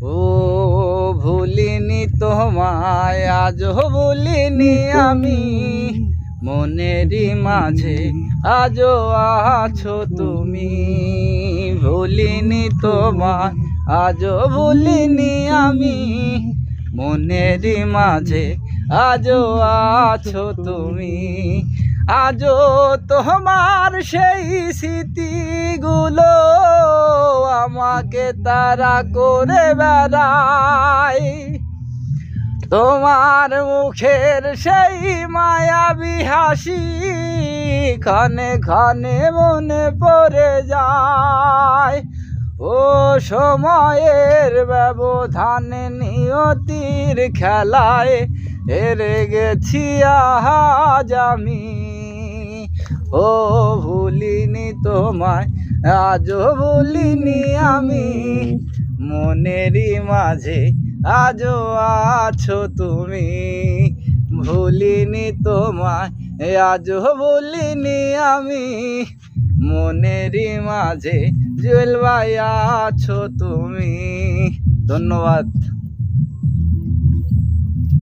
ও ভুলিনি তোমায়, আজও ভুলিনি আমি, মনেরই মাঝে আজও আছো তুমি। ভুলিনি তোমায়, আজও ভুলিনি আমি, মনেরই মাঝে আজও আছো তুমি। আজও তোমার সেই স্মৃতিগুলো আমাকে তাড়া করে বেড়ায়। তোমার মুখের সেই মায়াবী হাসি ক্ষণে ক্ষণে মনে পড়ে যায়। ও সময়ের ব্যবধানে নিয়তির খেলায় হেরে গেছি আজ আমি। ও ভুলিনি তোমায়, আজও ভুলিনি আমি, মনেরই মাঝে আজও আছো তুমি। ভুলিনি তোমায়, আজও ভুলিনি আমি, মনেরই মাঝে জুয়েল ভাই আছো তুমি। ধন্যবাদ।